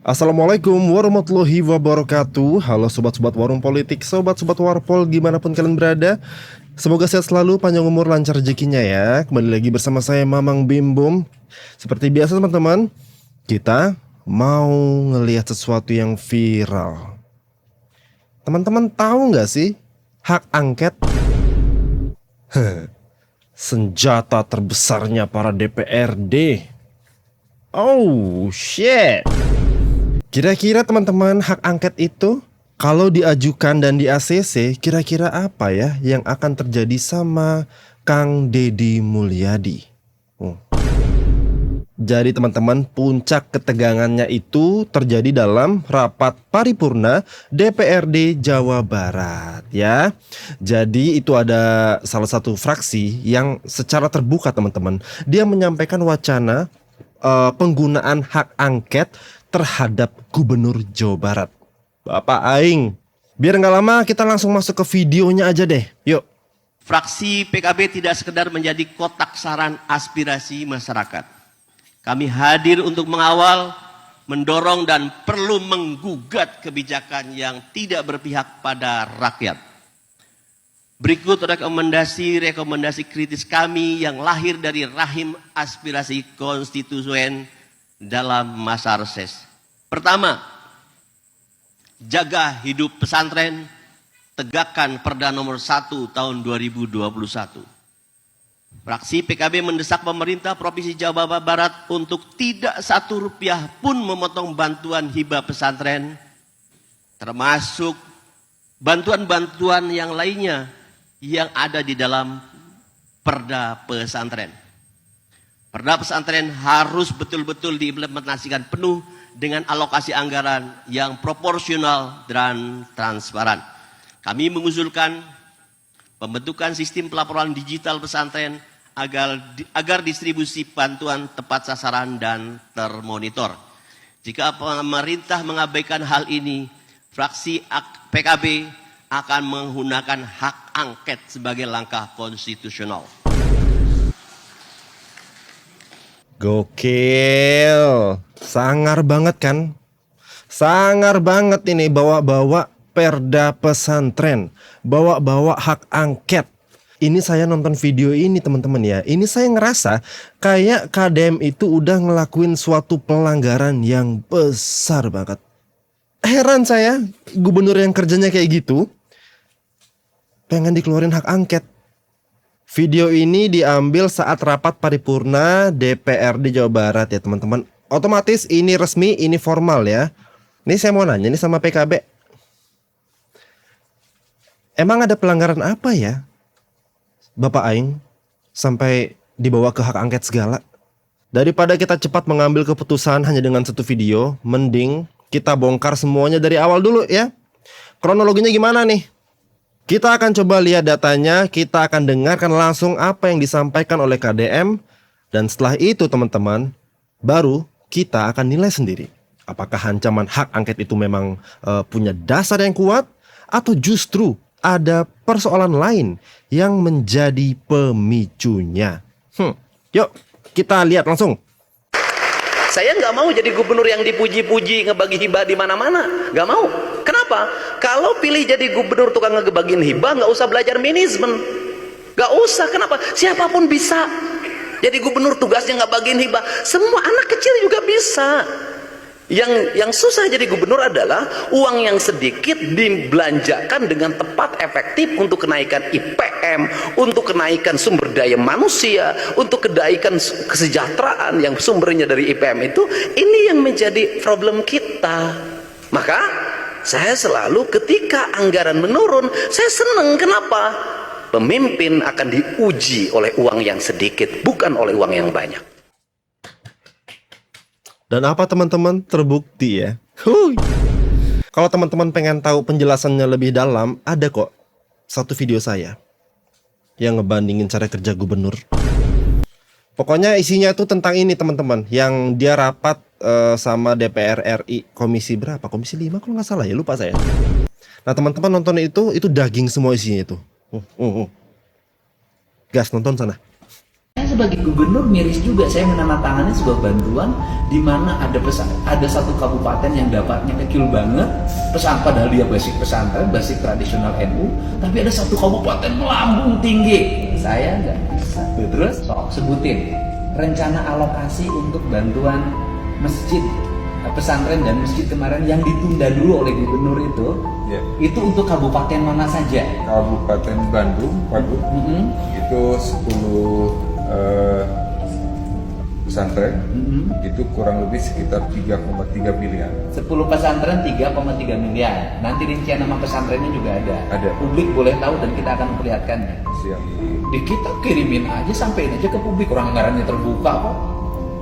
Assalamualaikum warahmatullahi wabarakatuh. Halo sobat-sobat warung politik, sobat-sobat warpol dimanapun kalian berada. Semoga sehat selalu, panjang umur, lancar rezekinya ya. Kembali lagi bersama saya Mamang Bim Bom. Seperti biasa teman-teman, kita mau ngelihat sesuatu yang viral. Teman-teman tahu nggak sih hak angket? Senjata terbesarnya para DPRD. Oh shit. Kira-kira teman-teman hak angket itu kalau diajukan dan di ACC kira-kira apa ya yang akan terjadi sama Kang Deddy Mulyadi? Jadi teman-teman, puncak ketegangannya itu terjadi dalam rapat paripurna DPRD Jawa Barat ya. Jadi itu ada salah satu fraksi yang secara terbuka teman-teman, dia menyampaikan wacana penggunaan hak angket terhadap Gubernur Jawa Barat, Bapak Aing. Biar nggak lama kita langsung masuk ke videonya aja deh. Yuk. Fraksi PKB tidak sekedar menjadi kotak saran aspirasi masyarakat. Kami hadir untuk mengawal, mendorong dan perlu menggugat kebijakan yang tidak berpihak pada rakyat. Berikut rekomendasi kritis kami yang lahir dari rahim aspirasi konstituen dalam masa reses. Pertama, jaga hidup pesantren, tegakkan Perda nomor 1 tahun 2021. Fraksi PKB mendesak pemerintah Provinsi Jawa Barat untuk tidak satu rupiah pun memotong bantuan hibah pesantren, termasuk bantuan-bantuan yang lainnya yang ada di dalam Perda pesantren. Perda pesantren harus betul-betul diimplementasikan penuh dengan alokasi anggaran yang proporsional dan transparan. Kami mengusulkan pembentukan sistem pelaporan digital pesantren agar distribusi bantuan tepat sasaran dan termonitor. Jika pemerintah mengabaikan hal ini, fraksi PKB akan menggunakan hak angket sebagai langkah konstitusional. Gokil, sangar banget kan? Sangar banget ini bawa-bawa perda pesantren, bawa-bawa hak angket. Ini saya nonton video ini teman-teman ya. Ini saya ngerasa kayak KDM itu udah ngelakuin suatu pelanggaran yang besar banget. Heran saya, gubernur yang kerjanya kayak gitu pengen dikeluarin hak angket. Video ini diambil saat rapat paripurna DPRD Jawa Barat ya teman-teman. Otomatis ini resmi, ini formal ya. Ini saya mau nanya nih sama PKB. Emang ada pelanggaran apa ya Bapak Aing sampai dibawa ke hak angket segala? Daripada kita cepat mengambil keputusan hanya dengan satu video, mending kita bongkar semuanya dari awal dulu ya. Kronologinya gimana nih? Kita akan coba lihat datanya, kita akan dengarkan langsung apa yang disampaikan oleh KDM. Dan setelah itu teman-teman, baru kita akan nilai sendiri. Apakah ancaman hak angket itu memang punya dasar yang kuat, atau justru ada persoalan lain yang menjadi pemicunya. Yuk, kita lihat langsung. Saya nggak mau jadi gubernur yang dipuji-puji ngebagi hibah di mana-mana, nggak mau. Kenapa? Kalau pilih jadi gubernur tukang ngebagiin hibah, nggak usah belajar manajemen, nggak usah. Kenapa? Siapapun bisa jadi gubernur, tugasnya nggak bagiin hibah. Semua anak kecil juga bisa. Yang susah jadi gubernur adalah uang yang sedikit dibelanjakan dengan tepat, efektif untuk kenaikan IPM, untuk kenaikan sumber daya manusia, untuk kenaikan kesejahteraan yang sumbernya dari IPM itu. Ini yang menjadi problem kita. Maka saya selalu ketika anggaran menurun, saya senang. Kenapa? Pemimpin akan diuji oleh uang yang sedikit, bukan oleh uang yang banyak. Dan apa teman-teman, terbukti ya. Kalau teman-teman pengen tahu penjelasannya lebih dalam, ada kok satu video saya yang ngebandingin cara kerja gubernur. Pokoknya isinya itu tentang ini teman-teman, yang dia rapat sama DPR RI komisi berapa? Komisi 5 kalau nggak salah ya, lupa saya. Nah teman-teman nonton itu daging semua isinya itu. Gas, nonton sana. Saya sebagai gubernur miris juga, saya menandatangani sebuah bantuan di mana ada satu kabupaten yang dapatnya kecil banget, padahal dia basic pesantren, basic tradisional NU, tapi ada satu kabupaten melambung tinggi. Saya nggak bisa. Terus sok sebutin rencana alokasi untuk bantuan masjid, pesantren dan masjid kemarin yang ditunda dulu oleh gubernur itu. Ya. Itu untuk kabupaten mana saja? Kabupaten Bandung, Waduh, itu 10 pesantren, itu kurang lebih sekitar 3,3 miliar. 10 pesantren 3,3 miliar. Nanti rincian nama pesantrennya juga ada. Ada. Publik boleh tahu dan kita akan perlihatkannya. Siap. Di kita kirimin aja, sampein aja ke publik. Orang anggarannya terbuka kok.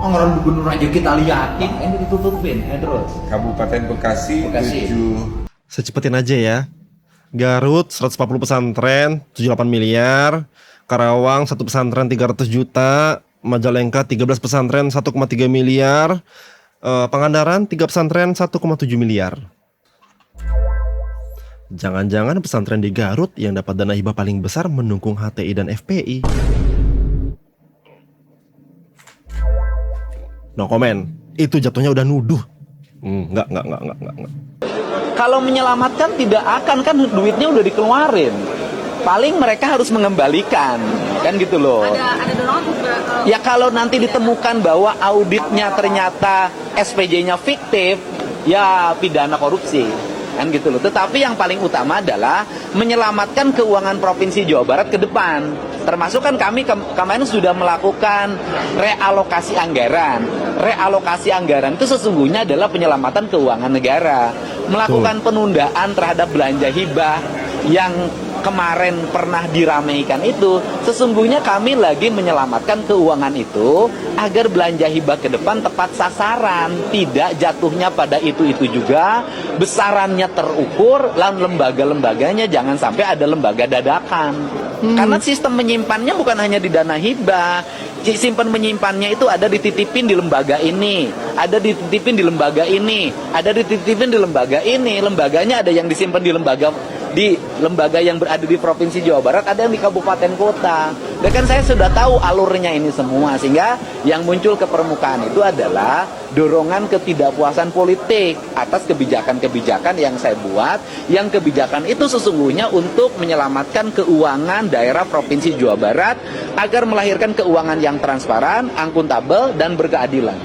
Anggaran gubernur aja kita liatin, ini ditutupin. Terus. Kabupaten Bekasi. 7. Saya cepetin aja ya. Garut 140 pesantren 78 miliar. Karawang 1 pesantren 300 juta. Majalengka 13 pesantren 1,3 miliar. Pangandaran 3 pesantren 1,7 miliar. Jangan-jangan pesantren di Garut yang dapat dana hibah paling besar mendukung HTI dan FPI. No comment. Itu jatuhnya udah nuduh. Enggak. Kalau menyelamatkan tidak akan, kan duitnya udah dikeluarin. Paling mereka harus mengembalikan, kan gitu loh. Ada dorongan juga. Ya kalau nanti ditemukan bahwa auditnya ternyata SPJ-nya fiktif, ya pidana korupsi, kan gitu loh. Tetapi yang paling utama adalah menyelamatkan keuangan Provinsi Jawa Barat ke depan. Termasuk kan kami kemarin sudah melakukan realokasi anggaran. Realokasi anggaran itu sesungguhnya adalah penyelamatan keuangan negara. Melakukan penundaan terhadap belanja hibah yang kemarin pernah diramaikan itu, sesungguhnya kami lagi menyelamatkan keuangan itu agar belanja hibah ke depan tepat sasaran, tidak jatuhnya pada itu juga, besarannya terukur, lalu lembaga-lembaganya jangan sampai ada lembaga dadakan. Karena sistem menyimpannya bukan hanya di dana hibah, simpan menyimpannya itu ada dititipin di lembaga ini, ada dititipin di lembaga ini, ada dititipin di lembaga ini, lembaganya ada yang disimpan di lembaga yang berada di Provinsi Jawa Barat, ada yang di kabupaten kota. Dan kan saya sudah tahu alurnya ini semua, sehingga yang muncul ke permukaan itu adalah dorongan ketidakpuasan politik atas kebijakan-kebijakan yang saya buat, yang kebijakan itu sesungguhnya untuk menyelamatkan keuangan daerah Provinsi Jawa Barat agar melahirkan keuangan yang transparan, akuntabel, dan berkeadilan.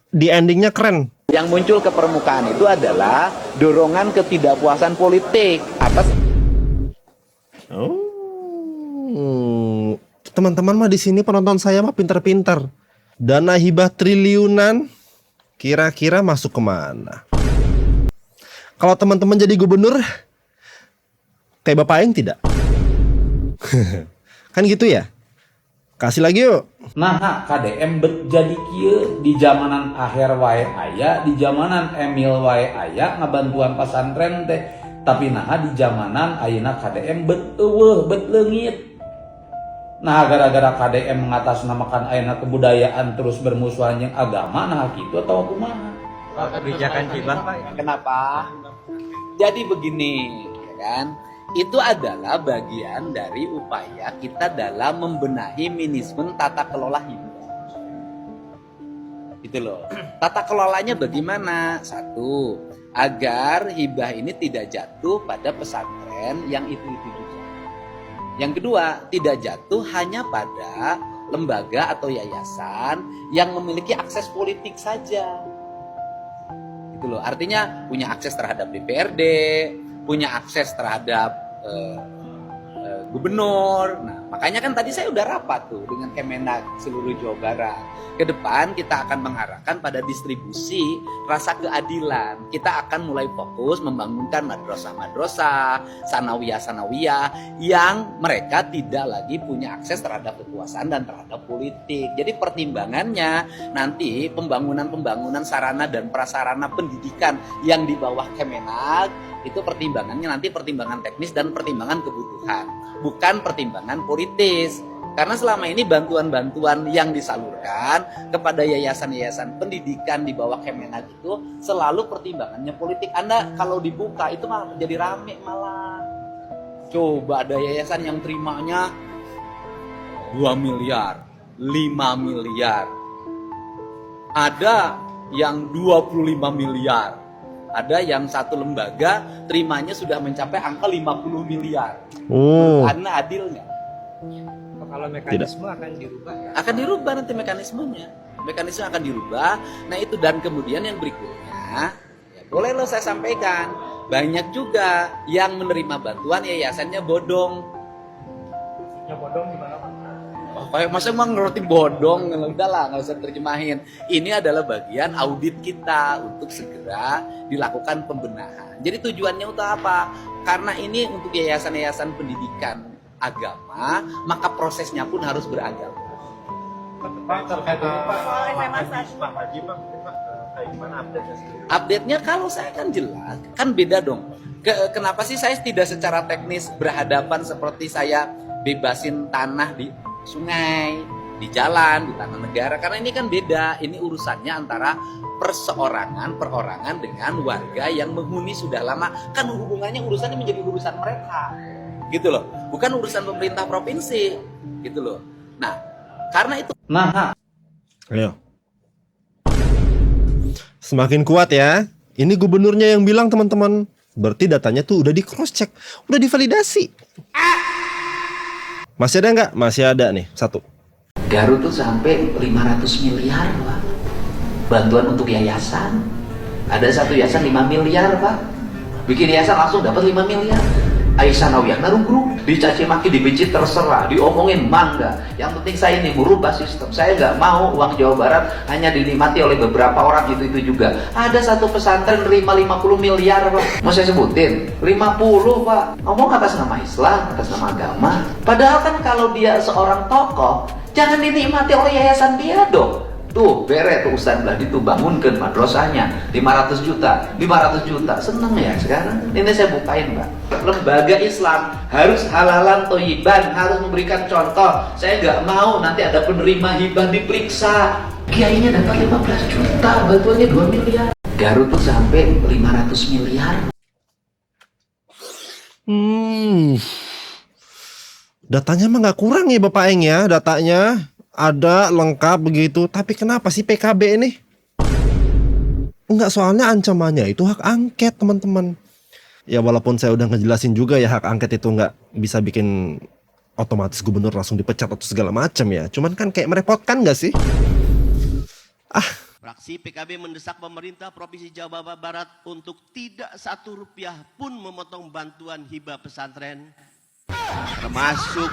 Di endingnya keren. Yang muncul ke permukaan itu adalah dorongan ketidakpuasan politik atas. Teman-teman mah di sini penonton saya mah pinter-pinter. Dana hibah triliunan kira-kira masuk kemana? Kalau teman-teman jadi gubernur kayak Bapak Aing tidak? Kan gitu ya? Kasih lagi yuk. Nah, KDM jadi kieu di zamanan akhir wae aya, di zamanan Emil wae aya ngabantuan pesantren teh. Tapi nah di zamanan ayeuna KDM bet eueuh, bet leungit. Nah, gara-gara KDM mengatasnamakan ayeuna kebudayaan terus bermusuhan jeung agama, nah kitu atau kumaha? Kebijakan hibah, Pak. Kenapa? Jadi begini, ya kan? Itu adalah bagian dari upaya kita dalam membenahi manajemen tata kelola hibah. Gitu loh. Tata kelolanya bagaimana? Satu, agar hibah ini tidak jatuh pada pesantren yang itu-itu juga. Yang kedua, tidak jatuh hanya pada lembaga atau yayasan yang memiliki akses politik saja. Gitu loh. Artinya punya akses terhadap DPRD, punya akses terhadap gubernur. Nah, makanya kan tadi saya udah rapat tuh dengan Kemenak seluruh Jawa Barat. Ke depan kita akan mengarahkan pada distribusi rasa keadilan. Kita akan mulai fokus membangunkan madrasah-madrasah, sanawiyah-sanawiyah yang mereka tidak lagi punya akses terhadap kekuasaan dan terhadap politik. Jadi pertimbangannya nanti pembangunan sarana dan prasarana pendidikan yang di bawah Kemenak itu pertimbangannya nanti pertimbangan teknis dan pertimbangan kebutuhan, bukan pertimbangan politis. Karena selama ini bantuan-bantuan yang disalurkan kepada yayasan-yayasan pendidikan di bawah Kemenak itu selalu pertimbangannya politik. Anda kalau dibuka itu malah jadi rame malah. Coba ada yayasan yang terimanya 2 miliar, 5 miliar. Ada yang 25 miliar. Ada yang satu lembaga terimanya sudah mencapai angka 50 miliar. Oh, Anda adil nggak? Kalau mekanisme akan dirubah ya. Akan dirubah nanti mekanismenya. Mekanisme akan dirubah. Nah itu, dan kemudian yang berikutnya, ya boleh lo saya sampaikan, banyak juga yang menerima bantuan yayasannya bodong. Ya bodong gimana Pak? Kayak masa emang ngerti bodong, udahlah nggak usah terjemahin. Ini adalah bagian audit kita untuk segera dilakukan pembenahan. Jadi tujuannya untuk apa? Karena ini untuk yayasan-yayasan pendidikan agama, maka prosesnya pun harus beragama. Pak, terkait ini Pak Haji Pak, kayak gimana update-nya sendiri? Update-nya kalau saya kan jelas, kan beda dong. Kenapa sih saya tidak secara teknis berhadapan seperti saya bebasin tanah di sungai, di jalan, di tanah negara? Karena ini kan beda. Ini urusannya antara perorangan dengan warga yang menghuni sudah lama. Kan hubungannya, urusannya menjadi urusan mereka, gitu loh. Bukan urusan pemerintah provinsi, gitu loh. Nah, karena itu. ayo. Semakin kuat ya. Ini gubernurnya yang bilang, teman-teman. Berarti datanya tuh udah di cross check, udah divalidasi. Masih ada nggak? Masih ada nih, satu. Garut tuh sampai 500 miliar, Pak. Bantuan untuk yayasan. Ada satu yayasan 5 miliar, Pak. Bikin yayasan langsung dapat 5 miliar. Aisyah Nawiyah narugru, dicaci maki, dibenci, terserah, diomongin mangga. Yang penting saya ini merubah sistem. Saya nggak mau uang Jawa Barat hanya dinikmati oleh beberapa orang itu juga. Ada satu pesantren nerima 50 miliar, Pak. Mau saya sebutin? 50, Pak. Ngomong atas nama Islam, atas nama agama. Padahal kan kalau dia seorang tokoh, jangan dinikmati oleh yayasan dia dong. Tuh, bere tuh Ustaz Bladi tuh bangunkan madrasahnya 500 juta. Seneng ya sekarang. Ini saya bukain, Pak. Lembaga Islam harus halalan toyiban, harus memberikan contoh. Saya nggak mau nanti ada penerima hibah diperiksa. Kiainya dapat 15 juta, bantuannya 2 miliar. Garut tuh sampai 500 miliar. Datanya mah nggak kurang ya Bapak Eng ya, datanya. Ada lengkap begitu, tapi kenapa sih PKB ini? Enggak, soalnya ancamannya itu hak angket, teman-teman. Ya walaupun saya udah ngejelasin juga ya, hak angket itu nggak bisa bikin otomatis gubernur langsung dipecat atau segala macam ya. Cuman kan kayak merepotkan nggak sih? Fraksi PKB mendesak pemerintah Provinsi Jawa Barat untuk tidak 1 rupiah pun memotong bantuan hibah pesantren, termasuk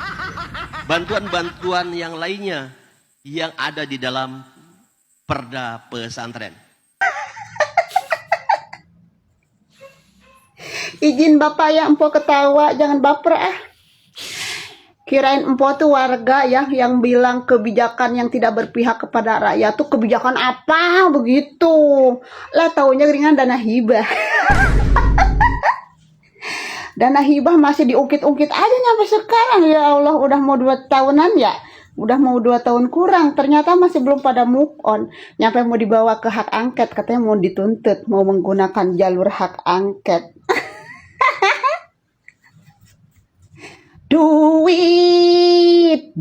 bantuan-bantuan yang lainnya yang ada di dalam Perda Pesantren. Izin Bapak ya, empo ketawa, jangan baper ah. Kirain empo tuh warga ya yang bilang kebijakan yang tidak berpihak kepada rakyat tuh kebijakan apa begitu. Lah taunya ringan dana hibah. Dana hibah masih diungkit-ungkit aja sampai sekarang. Ya Allah, udah mau 2 tahunan ya. Udah mau 2 tahun kurang. Ternyata masih belum pada move on. Nyampe mau dibawa ke hak angket. Katanya mau dituntut. Mau menggunakan jalur hak angket. Duit.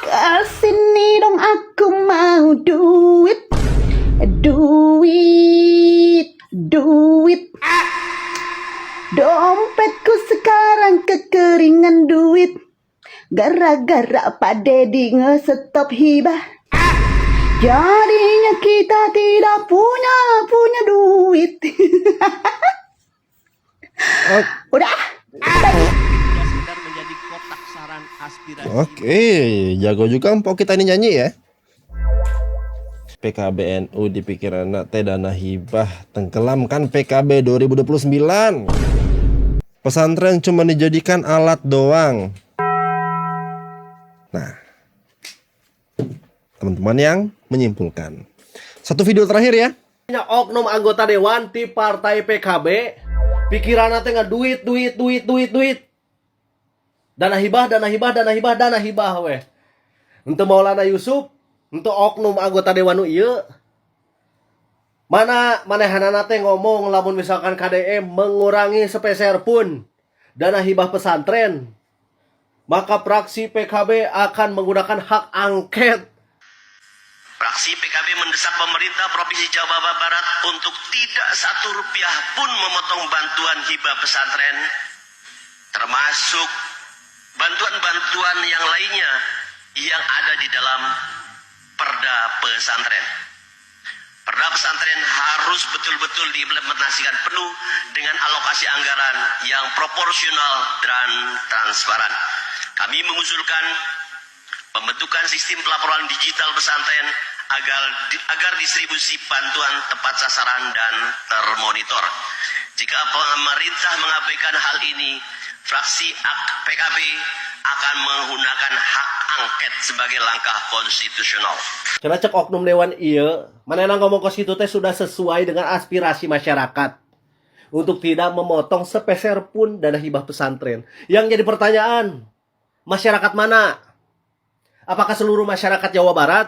Kesini dong, aku mau duit. Dompetku sekarang kekeringan duit. Gara-gara Pak Dedi nge-stop hibah. Jadinya kita tidak punya duit. Udah. Tidak sekedar menjadi kotak saran aspirasi. Oke, jago juga empok kita ini nyanyi ya. PKBNU di pikiran teh dana hibah tenggelamkan PKB 2029. Pesantren cuma dijadikan alat doang. Nah, teman-teman yang menyimpulkan. Satu video terakhir ya. Oknum anggota dewan di partai PKB pikiran teh duit. Dana hibah weh. Untuk Maulana Yusuf, untuk oknum anggota dewan ieu. Mana manehanana teh ngomong lamun misalkan KDM mengurangi sepeser pun dana hibah pesantren. maka fraksi PKB akan menggunakan hak angket. Fraksi PKB mendesak pemerintah Provinsi Jawa Barat untuk tidak satu rupiah pun memotong bantuan hibah pesantren, termasuk bantuan-bantuan yang lainnya yang ada di dalam Perda Pesantren. Perda Pesantren harus betul-betul diimplementasikan penuh dengan alokasi anggaran yang proporsional dan transparan. Kami mengusulkan pembentukan sistem pelaporan digital pesantren agar distribusi bantuan tepat sasaran dan termonitor. Jika pemerintah mengabaikan hal ini, fraksi PKB akan menggunakan hak angket sebagai langkah konstitusional. Karena cek oknum dewan iya, mana ngomong ke situ teh sudah sesuai dengan aspirasi masyarakat untuk tidak memotong sepeser pun dana hibah pesantren. Yang jadi pertanyaan, masyarakat mana? Apakah seluruh masyarakat Jawa Barat?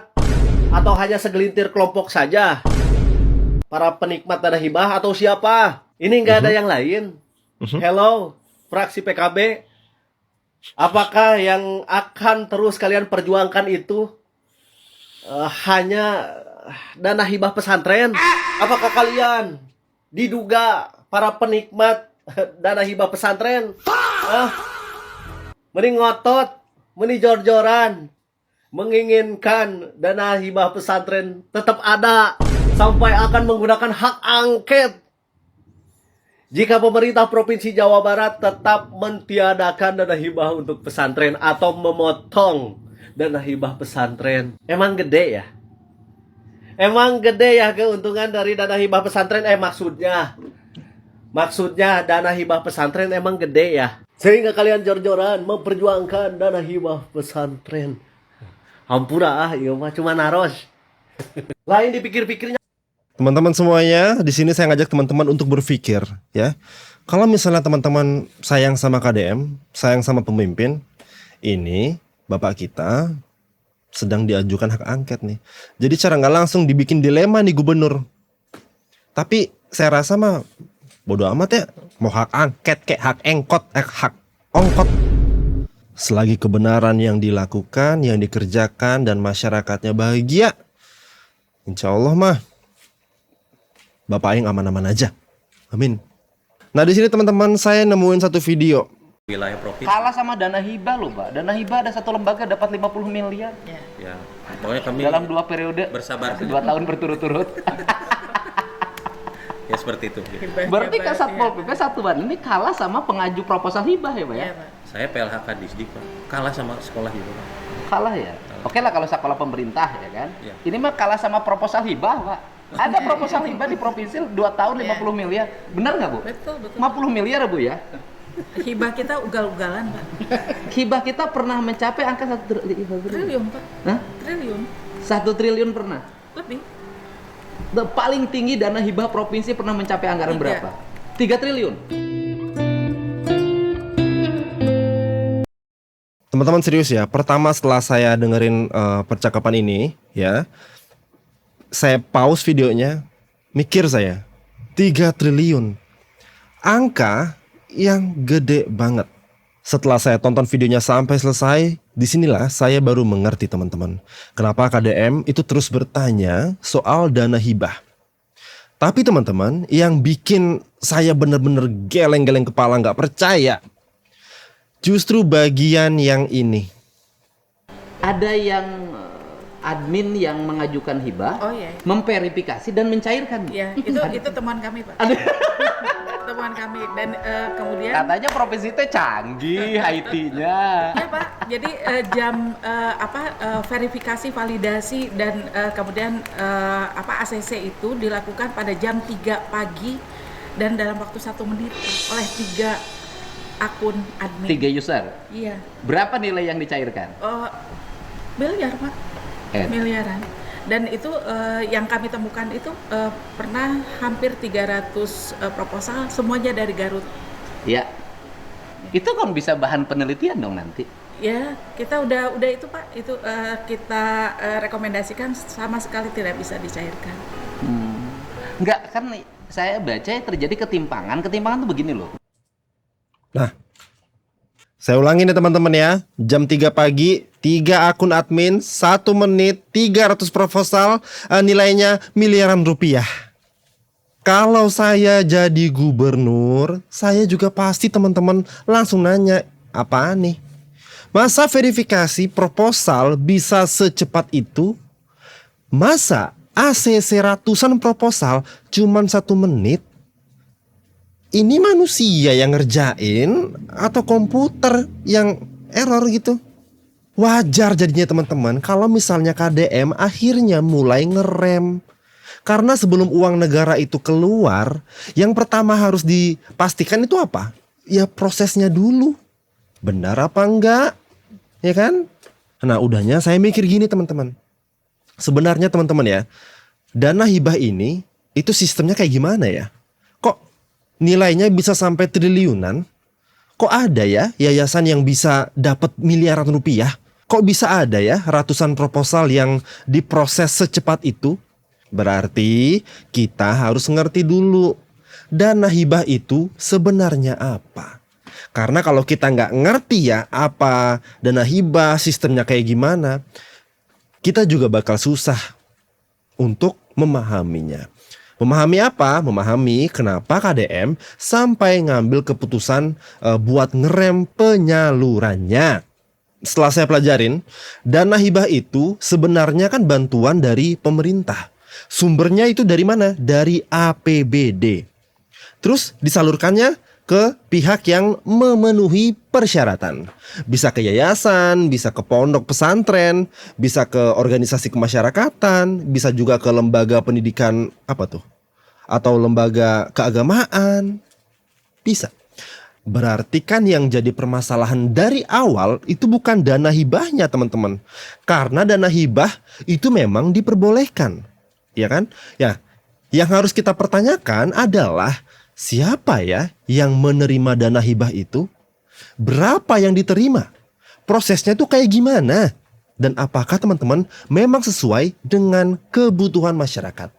Atau hanya segelintir kelompok saja? Para penikmat dana hibah atau siapa? Ini nggak ada yang lain. Hello, fraksi PKB. Apakah yang akan terus kalian perjuangkan itu hanya dana hibah pesantren? Apakah kalian diduga para penikmat dana hibah pesantren? Mending ngotot, mending jor-joran, menginginkan dana hibah pesantren tetap ada sampai akan menggunakan hak angket. Jika pemerintah Provinsi Jawa Barat tetap mentiadakan dana hibah untuk pesantren atau memotong dana hibah pesantren, emang gede ya? Emang gede ya keuntungan dari dana hibah pesantren? Maksudnya dana hibah pesantren emang gede ya? Sehingga kalian jor-joran memperjuangkan dana hibah pesantren. Hampura iya mah cuma naros. Lain dipikir-pikirnya. Teman-teman semuanya, di sini saya ngajak teman-teman untuk berpikir, ya. Kalau misalnya teman-teman sayang sama KDM, sayang sama pemimpin, ini Bapak kita sedang diajukan hak angket nih. Jadi cara nggak langsung dibikin dilema nih gubernur. Tapi saya rasa mah bodo amat ya, mau hak angket kayak hak hak ongkot. Selagi kebenaran yang dilakukan, yang dikerjakan dan masyarakatnya bahagia, insya Allah mah Bapak Aing aman-aman aja. Amin. Nah di sini teman-teman saya nemuin satu video. Wilayah provinsi. Kalah sama dana hibah loh, Pak. Dana hibah ada satu lembaga dapat 50 miliar. Ya, pokoknya kami dalam 2 periode. bersabar. 2 tahun berturut-turut. Ya seperti itu. Berarti kan Satpol PP Satuan ini kalah sama pengaju proposal hibah ya, Pak ya? Saya PLHK Disdik, Pak. Kalah sama sekolah juga, Pak. Kalah ya? Oke lah kalau sekolah pemerintah ya kan. Ya. Ini mah kalah sama proposal hibah, Pak. Ada proposal hibah di provinsi 2 tahun 50 miliar. Benar nggak, Bu? Betul, betul. 50 miliar, Bu ya? Hibah kita ugal-ugalan, Pak. Hibah kita pernah mencapai angka 1 Triliun, Pak. Hah? Triliun. 1 triliun pernah? Lebih. Paling tinggi dana hibah provinsi pernah mencapai anggaran 3. berapa? 3 triliun. Teman-teman serius ya, pertama setelah saya dengerin percakapan ini, ya, saya pause videonya, mikir saya, 3 triliun. Angka yang gede banget. Setelah saya tonton videonya sampai selesai, disinilah saya baru mengerti teman-teman. Kenapa KDM itu terus bertanya soal dana hibah. Tapi teman-teman, yang bikin saya benar-benar geleng-geleng kepala nggak percaya, justru bagian yang ini. Ada yang admin yang mengajukan hibah, memverifikasi dan mencairkan. Ya, itu temuan kami, Pak. Temuan kami dan kemudian Katanya provinsi itu canggih IT-nya. ya, Pak. Jadi jam verifikasi, validasi dan kemudian ACC itu dilakukan pada jam 3 pagi dan dalam waktu 1 menit oleh 3 akun admin. 3 user. Iya. Berapa nilai yang dicairkan? Miliar, Pak. Miliaran. Dan itu yang kami temukan itu pernah hampir 300 proposal, semuanya dari Garut. Ya. Itu kan bisa bahan penelitian dong nanti. Ya, kita udah itu, Pak. Itu kita rekomendasikan sama sekali tidak bisa dicairkan. Enggak, kan saya baca terjadi ketimpangan. Ketimpangan tuh begini loh. Nah, Saya ulangin ya teman-teman ya. Jam 3 pagi, 3 akun admin, 1 menit, 300 proposal, nilainya miliaran rupiah. Kalau saya jadi gubernur, saya juga pasti teman-teman langsung nanya, apaan nih? Masa verifikasi proposal bisa secepat itu? Masa ACC ratusan proposal cuman 1 menit? Ini manusia yang ngerjain atau komputer yang error gitu? Wajar jadinya teman-teman kalau misalnya KDM akhirnya mulai ngerem. Karena sebelum uang negara itu keluar, yang pertama harus dipastikan itu apa? Ya prosesnya dulu. Benar apa enggak? Ya kan? Nah udahnya saya mikir gini teman-teman. Sebenarnya teman-teman ya, dana hibah ini itu sistemnya kayak gimana ya? Kok nilainya bisa sampai triliunan? Kok ada ya yayasan yang bisa dapat miliaran rupiah? Kok bisa ada ya ratusan proposal yang diproses secepat itu? Berarti kita harus ngerti dulu dana hibah itu sebenarnya apa. Karena kalau kita nggak ngerti ya apa dana hibah, sistemnya kayak gimana, kita juga bakal susah untuk memahaminya. Memahami apa? Memahami kenapa KDM sampai ngambil keputusan buat ngerem penyalurannya. Setelah saya pelajarin, dana hibah itu sebenarnya kan bantuan dari pemerintah. Sumbernya itu dari mana? Dari APBD. Terus disalurkannya ke pihak yang memenuhi persyaratan. Bisa ke yayasan, bisa ke pondok pesantren, bisa ke organisasi kemasyarakatan, bisa juga ke lembaga pendidikan apa tuh? Atau lembaga keagamaan. Bisa. Berarti kan yang jadi permasalahan dari awal itu bukan dana hibahnya teman-teman. Karena dana hibah itu memang diperbolehkan. Ya kan? Ya, yang harus kita pertanyakan adalah siapa ya yang menerima dana hibah itu? Berapa yang diterima? Prosesnya itu kayak gimana? Dan apakah teman-teman memang sesuai dengan kebutuhan masyarakat?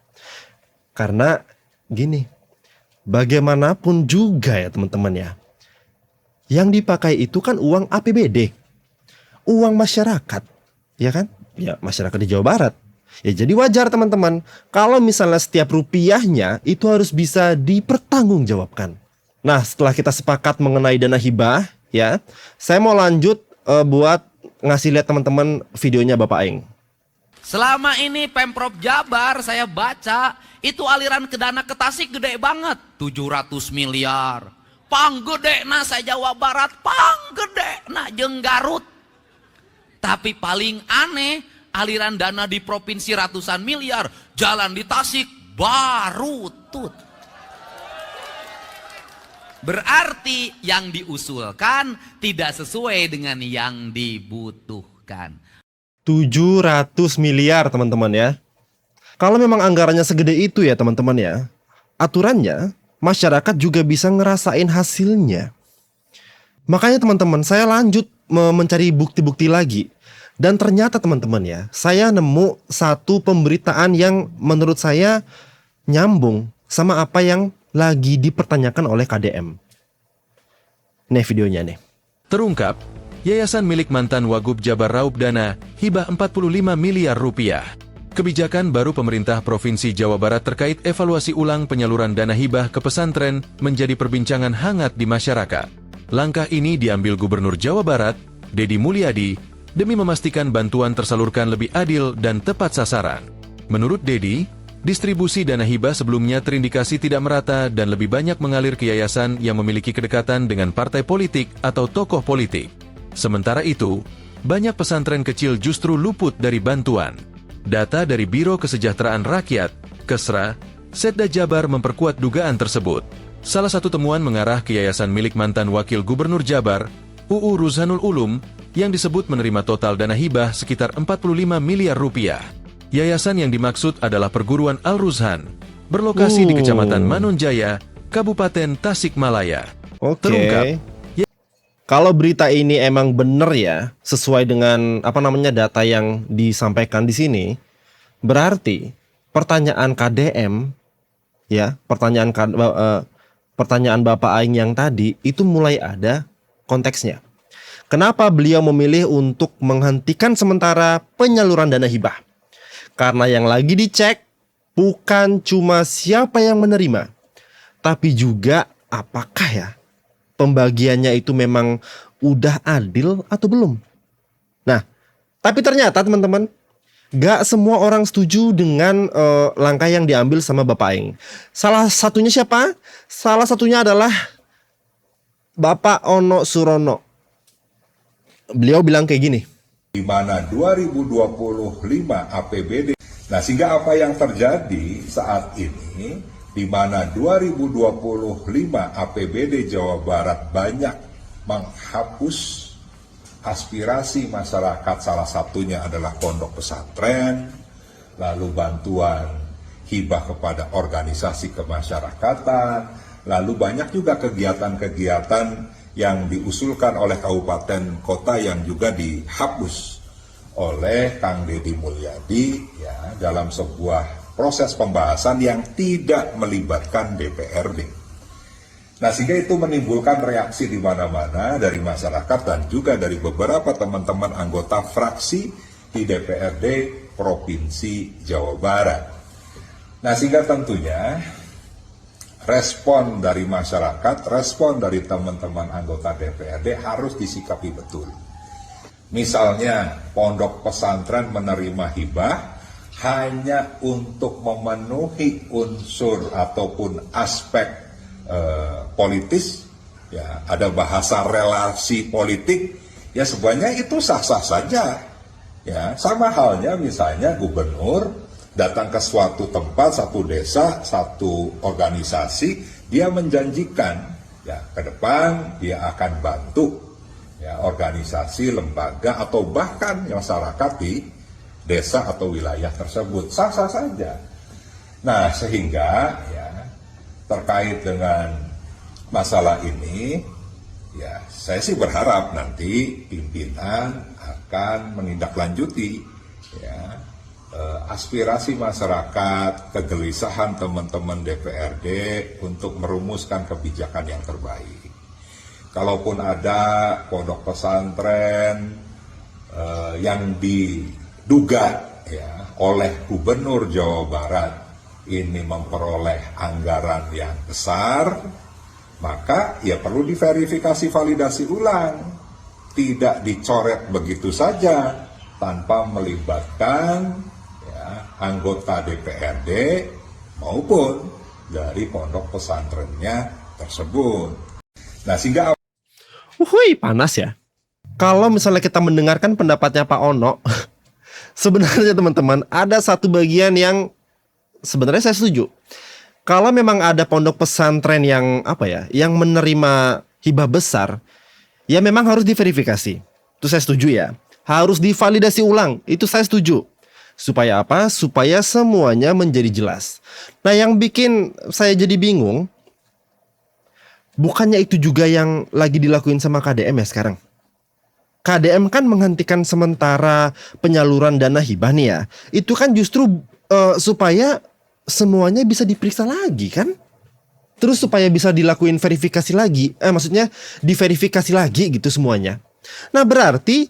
Karena gini, bagaimanapun juga ya teman-teman ya, yang dipakai itu kan uang APBD, uang masyarakat, ya kan? Ya masyarakat di Jawa Barat. Ya jadi wajar teman-teman kalau misalnya setiap rupiahnya itu harus bisa dipertanggungjawabkan. Nah setelah kita sepakat mengenai dana hibah ya, saya mau lanjut buat ngasih lihat teman-teman videonya Bapak Aing. Selama ini Pemprov Jabar saya baca itu aliran ke dana ke Tasik gede banget, 700 miliar. Panggede na saya Jawa Barat, panggede na jeung Garut. Tapi paling aneh, aliran dana di provinsi ratusan miliar, jalan di Tasik baru tut. Berarti yang diusulkan tidak sesuai dengan yang dibutuhkan. 700 miliar teman-teman ya. Kalau memang anggarannya segede itu ya teman-teman ya, aturannya masyarakat juga bisa ngerasain hasilnya. Makanya teman-teman saya lanjut mencari bukti-bukti lagi. Dan ternyata teman-teman ya, saya nemu satu pemberitaan yang menurut saya nyambung sama apa yang lagi dipertanyakan oleh KDM. Nih videonya nih. Terungkap, yayasan milik mantan Wagub Jabar raup dana hibah 45 miliar rupiah. Kebijakan baru pemerintah Provinsi Jawa Barat terkait evaluasi ulang penyaluran dana hibah ke pesantren menjadi perbincangan hangat di masyarakat. Langkah ini diambil Gubernur Jawa Barat, Deddy Mulyadi, demi memastikan bantuan tersalurkan lebih adil dan tepat sasaran. Menurut Deddy, distribusi dana hibah sebelumnya terindikasi tidak merata dan lebih banyak mengalir ke yayasan yang memiliki kedekatan dengan partai politik atau tokoh politik. Sementara itu, banyak pesantren kecil justru luput dari bantuan. Data dari Biro Kesejahteraan Rakyat, Kesra, Setda Jabar memperkuat dugaan tersebut. Salah satu temuan mengarah ke yayasan milik mantan Wakil Gubernur Jabar, UU Ruzhanul Ulum, yang disebut menerima total dana hibah sekitar 45 miliar rupiah. Yayasan yang dimaksud adalah Perguruan Al-Ruzhan, berlokasi di Kecamatan Manonjaya, Kabupaten Tasikmalaya. Oke. Terungkap, kalau berita ini emang benar ya, sesuai dengan data yang disampaikan di sini, berarti pertanyaan KDM ya, pertanyaan Bapak Aing yang tadi itu mulai ada konteksnya. Kenapa beliau memilih untuk menghentikan sementara penyaluran dana hibah? Karena yang lagi dicek bukan cuma siapa yang menerima, tapi juga apakah ya pembagiannya itu memang udah adil atau belum. Nah, tapi ternyata teman-teman, gak semua orang setuju dengan langkah yang diambil sama Bapak Aing. Salah satunya siapa? Salah satunya adalah Bapak Ono Surono. Beliau bilang kayak gini. Di mana 2025 APBD. Nah, sehingga apa yang terjadi saat ini, di mana 2025 APBD Jawa Barat banyak menghapus aspirasi masyarakat, salah satunya adalah pondok pesantren, lalu bantuan hibah kepada organisasi kemasyarakatan, lalu banyak juga kegiatan-kegiatan yang diusulkan oleh kabupaten kota yang juga dihapus oleh Kang Deddy Mulyadi ya, dalam sebuah proses pembahasan yang tidak melibatkan DPRD. Nah, sehingga itu menimbulkan reaksi di mana-mana dari masyarakat dan juga dari beberapa teman-teman anggota fraksi di DPRD Provinsi Jawa Barat. Nah, sehingga tentunya respon dari masyarakat, respon dari teman-teman anggota DPRD harus disikapi betul. Misalnya, pondok pesantren menerima hibah hanya untuk memenuhi unsur ataupun aspek politis, ya ada bahasa relasi politik, ya sebenarnya itu sah-sah saja, ya sama halnya misalnya gubernur datang ke suatu tempat, satu desa, satu organisasi, dia menjanjikan ya ke depan dia akan bantu ya organisasi, lembaga atau bahkan masyarakat di desa atau wilayah tersebut, sah-sah saja. Nah, sehingga ya terkait dengan masalah ini, ya saya sih berharap nanti pimpinan akan menindaklanjuti ya aspirasi masyarakat, kegelisahan teman-teman DPRD untuk merumuskan kebijakan yang terbaik. Kalaupun ada pondok pesantren yang diduga ya oleh Gubernur Jawa Barat ini memperoleh anggaran yang besar, maka ya perlu diverifikasi validasi ulang. Tidak dicoret begitu saja tanpa melibatkan ya, anggota DPRD maupun dari pondok pesantrennya tersebut. Nah, sehingga panas ya. Kalau misalnya kita mendengarkan pendapatnya Pak Ono, sebenarnya teman-teman ada satu bagian yang sebenarnya saya setuju. Kalau memang ada pondok pesantren yang yang menerima hibah besar, ya memang harus diverifikasi. Itu saya setuju ya. Harus divalidasi ulang. Itu saya setuju. Supaya apa? Supaya semuanya menjadi jelas. Nah, yang bikin saya jadi bingung, bukannya itu juga yang lagi dilakuin sama KDM ya sekarang? KDM kan menghentikan sementara penyaluran dana hibah nih ya. Itu kan justru supaya semuanya bisa diperiksa lagi kan? Terus supaya bisa dilakuin verifikasi lagi. Maksudnya diverifikasi lagi gitu semuanya. Nah, berarti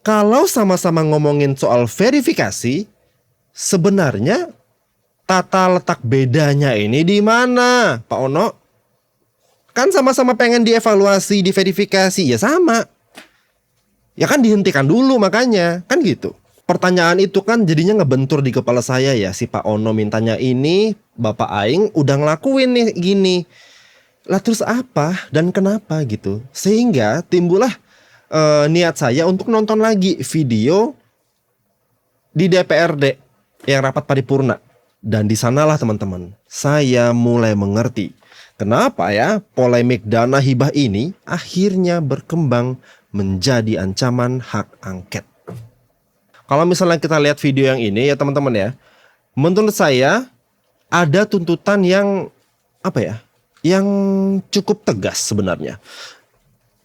kalau sama-sama ngomongin soal verifikasi, sebenarnya tata letak bedanya ini di mana, Pak Ono? Kan sama-sama pengen dievaluasi, diverifikasi, ya sama. Ya kan dihentikan dulu makanya, kan gitu. Pertanyaan itu kan jadinya ngebentur di kepala saya ya. Si Pak Ono mintanya ini, Bapak Aing udah ngelakuin nih gini. Lah terus apa dan kenapa gitu. Sehingga timbullah niat saya untuk nonton lagi video di DPRD yang rapat paripurna. Dan di sanalah teman-teman, saya mulai mengerti kenapa ya polemik dana hibah ini akhirnya berkembang menjadi ancaman hak angket. Kalau misalnya kita lihat video yang ini ya teman-teman ya, menurut saya ada tuntutan yang yang cukup tegas sebenarnya.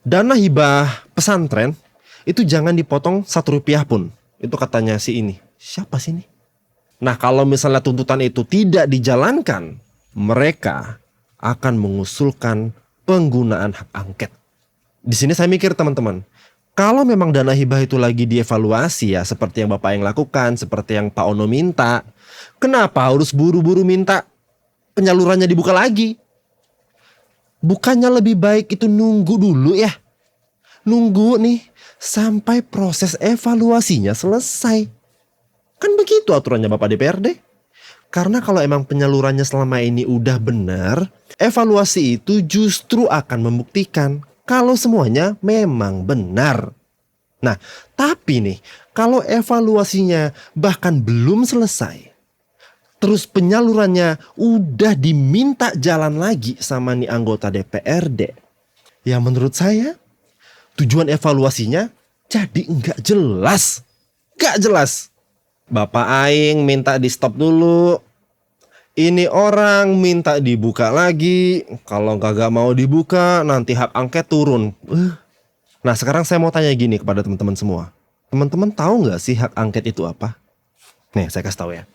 Dana hibah pesantren itu jangan dipotong Rp1 pun. Itu katanya si ini. Siapa sih ini? Nah, kalau misalnya tuntutan itu tidak dijalankan, mereka akan mengusulkan penggunaan hak angket. Di sini saya mikir teman-teman, Kalau memang dana hibah itu lagi dievaluasi ya, seperti yang Bapak yang lakukan, seperti yang Pak Ono minta, kenapa harus buru-buru minta penyalurannya dibuka lagi? Bukannya lebih baik itu nunggu dulu ya? Nunggu nih sampai proses evaluasinya selesai. Kan begitu aturannya Bapak DPRD. Karena kalau emang penyalurannya selama ini udah benar, evaluasi itu justru akan membuktikan kalau semuanya memang benar. Nah, tapi nih, kalau evaluasinya bahkan belum selesai, terus penyalurannya udah diminta jalan lagi sama nih anggota DPRD, ya menurut saya tujuan evaluasinya jadi nggak jelas. Nggak jelas. Bapak Aing minta di stop dulu. Ini orang minta dibuka lagi. Kalau kagak mau dibuka, nanti hak angket turun. Nah, sekarang saya mau tanya gini kepada teman-teman semua. Teman-teman tahu nggak sih hak angket itu apa? Nih, saya kasih tahu ya.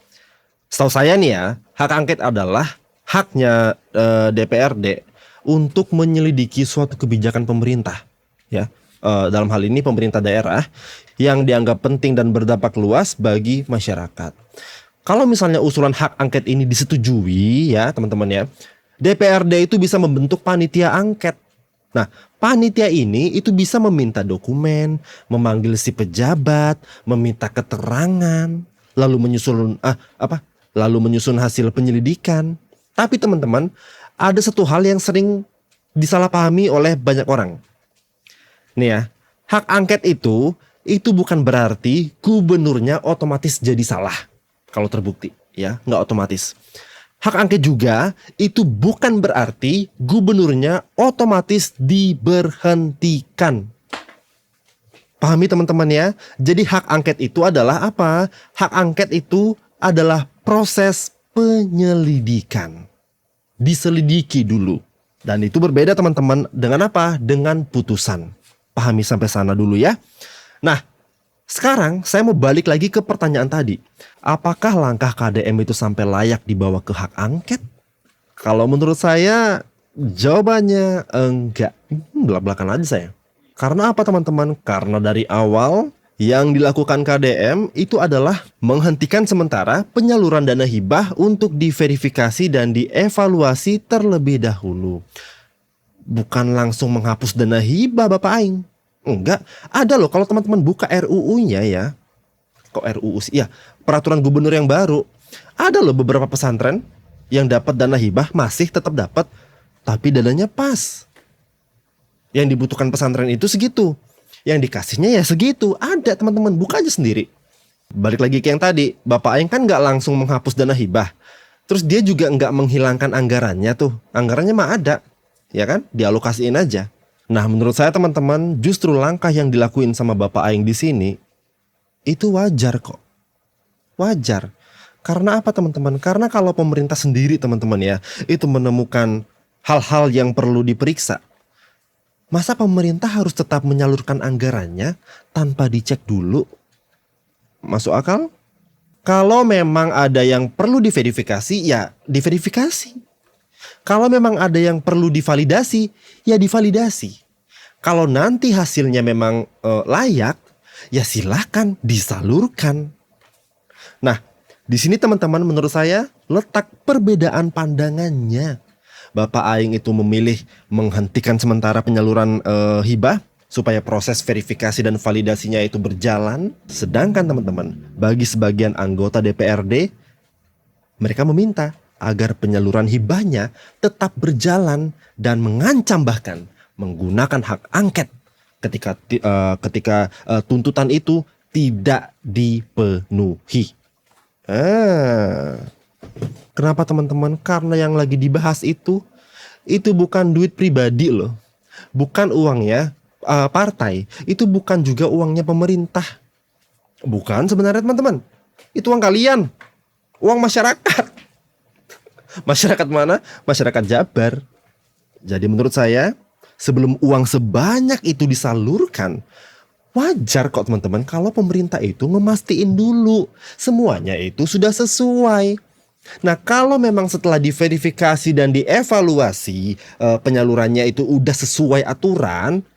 Setahu saya nih ya, hak angket adalah haknya DPRD untuk menyelidiki suatu kebijakan pemerintah. Ya, dalam hal ini pemerintah daerah yang dianggap penting dan berdampak luas bagi masyarakat. Kalau misalnya usulan hak angket ini disetujui ya teman-teman ya, DPRD itu bisa membentuk panitia angket. Nah, panitia ini itu bisa meminta dokumen, memanggil si pejabat, meminta keterangan, lalu menyusun hasil penyelidikan. Tapi teman-teman, ada satu hal yang sering disalahpahami oleh banyak orang. Nih ya, hak angket itu bukan berarti gubernurnya otomatis jadi salah. Kalau terbukti ya, nggak otomatis. Hak angket juga itu bukan berarti gubernurnya otomatis diberhentikan. Pahami teman-teman ya. Jadi hak angket itu adalah apa? Hak angket itu adalah proses penyelidikan. Diselidiki dulu. Dan itu berbeda teman-teman dengan apa? Dengan putusan. Pahami sampai sana dulu ya. Nah, sekarang saya mau balik lagi ke pertanyaan tadi. Apakah langkah KDM itu sampai layak dibawa ke hak angket? Kalau menurut saya jawabannya enggak. Belak-belakan aja saya. Karena apa teman-teman? Karena dari awal yang dilakukan KDM itu adalah menghentikan sementara penyaluran dana hibah untuk diverifikasi dan dievaluasi terlebih dahulu. Bukan langsung menghapus dana hibah Bapak Aing. Enggak, ada loh kalau teman-teman buka RUU-nya ya. Kok RUU sih? Ya, peraturan gubernur yang baru. Ada loh beberapa pesantren yang dapat dana hibah masih tetap dapat, tapi dananya pas. Yang dibutuhkan pesantren itu segitu. Yang dikasihnya ya segitu. Ada teman-teman, buka aja sendiri. Balik lagi ke yang tadi, Bapak Aing kan nggak langsung menghapus dana hibah. Terus dia juga nggak menghilangkan anggarannya tuh. Anggarannya mah ada, ya kan? Dialokasiin aja. Nah, menurut saya teman-teman, justru langkah yang dilakuin sama Bapak Aing di sini itu wajar kok. Wajar. Karena apa teman-teman? Karena kalau pemerintah sendiri teman-teman ya, itu menemukan hal-hal yang perlu diperiksa. Masa pemerintah harus tetap menyalurkan anggarannya tanpa dicek dulu? Masuk akal? Kalau memang ada yang perlu diverifikasi, ya diverifikasi. Kalau memang ada yang perlu divalidasi, ya divalidasi. Kalau nanti hasilnya memang layak, ya silakan disalurkan. Nah, di sini teman-teman menurut saya letak perbedaan pandangannya. Bapak Aing itu memilih menghentikan sementara penyaluran hibah supaya proses verifikasi dan validasinya itu berjalan. Sedangkan teman-teman, bagi sebagian anggota DPRD, mereka meminta agar penyaluran hibahnya tetap berjalan dan mengancam bahkan menggunakan hak angket ketika tuntutan itu tidak dipenuhi. Kenapa teman-teman? Karena yang lagi dibahas itu bukan duit pribadi loh, bukan uangnya partai, itu bukan juga uangnya pemerintah, bukan sebenarnya teman-teman. Itu uang kalian, uang masyarakat. Masyarakat mana? Masyarakat Jabar. Jadi menurut saya, sebelum uang sebanyak itu disalurkan, wajar kok teman-teman kalau pemerintah itu ngemastiin dulu semuanya itu sudah sesuai. Nah, kalau memang setelah diverifikasi dan dievaluasi penyalurannya itu udah sesuai aturan,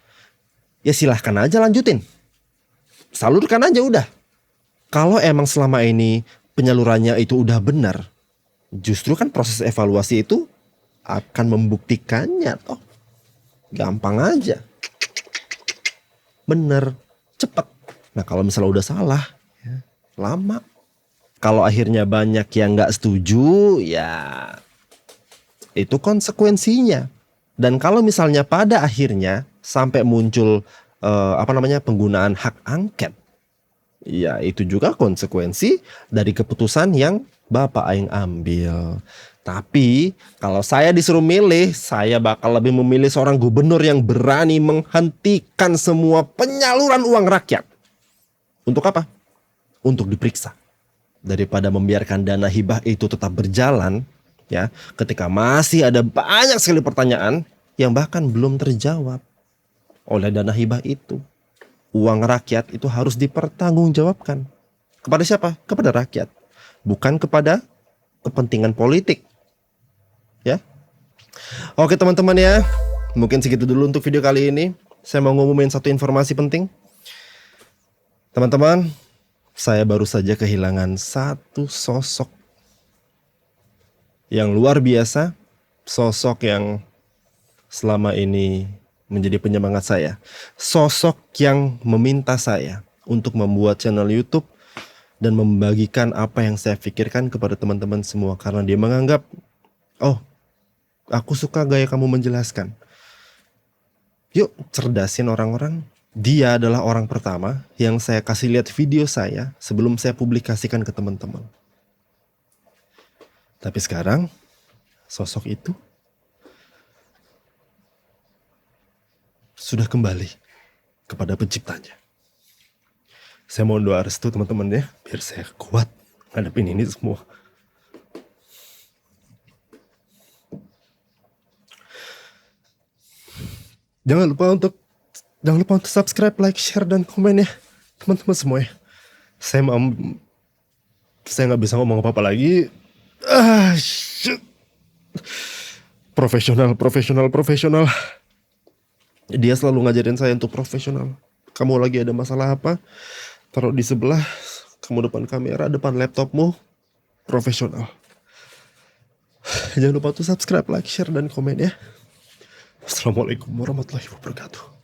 ya silahkan aja lanjutin. Salurkan aja udah. Kalau emang selama ini penyalurannya itu udah benar, justru kan proses evaluasi itu akan membuktikannya toh. Gampang aja. Bener, cepet. Nah kalau misalnya udah salah, ya, lama. Kalau akhirnya banyak yang nggak setuju, ya itu konsekuensinya. Dan kalau misalnya pada akhirnya sampai muncul penggunaan hak angket, ya itu juga konsekuensi dari keputusan yang Bapak Aing ambil. Tapi kalau saya disuruh milih, saya bakal lebih memilih seorang gubernur yang berani menghentikan semua penyaluran uang rakyat. Untuk apa? Untuk diperiksa. Daripada membiarkan dana hibah itu tetap berjalan, ya, ketika masih ada banyak sekali pertanyaan yang bahkan belum terjawab oleh dana hibah itu. Uang rakyat itu harus dipertanggungjawabkan. Kepada siapa? Kepada rakyat. Bukan kepada kepentingan politik. Ya. Oke teman-teman ya, mungkin segitu dulu untuk video kali ini. Saya mau ngumumin satu informasi penting. Teman-teman, saya baru saja kehilangan satu sosok yang luar biasa. Sosok yang selama ini menjadi penyemangat saya. Sosok yang meminta saya untuk membuat channel YouTube dan membagikan apa yang saya pikirkan kepada teman-teman semua. Karena dia menganggap, oh, aku suka gaya kamu menjelaskan. Yuk, cerdasin orang-orang. Dia adalah orang pertama yang saya kasih lihat video saya sebelum saya publikasikan ke teman-teman. Tapi sekarang, sosok itu sudah kembali kepada penciptanya. Saya mohon doa restu teman-teman ya, biar saya kuat ngadepin ini semua. Jangan lupa untuk subscribe, like, share, dan komen ya teman-teman semua ya. Saya nggak bisa ngomong apa-apa lagi. Profesional. Dia selalu ngajarin saya untuk profesional. Kamu lagi ada masalah apa, taruh di sebelah, kamu depan kamera, depan laptopmu, profesional. Jangan lupa untuk subscribe, like, share, dan komen ya. Assalamualaikum warahmatullahi wabarakatuh.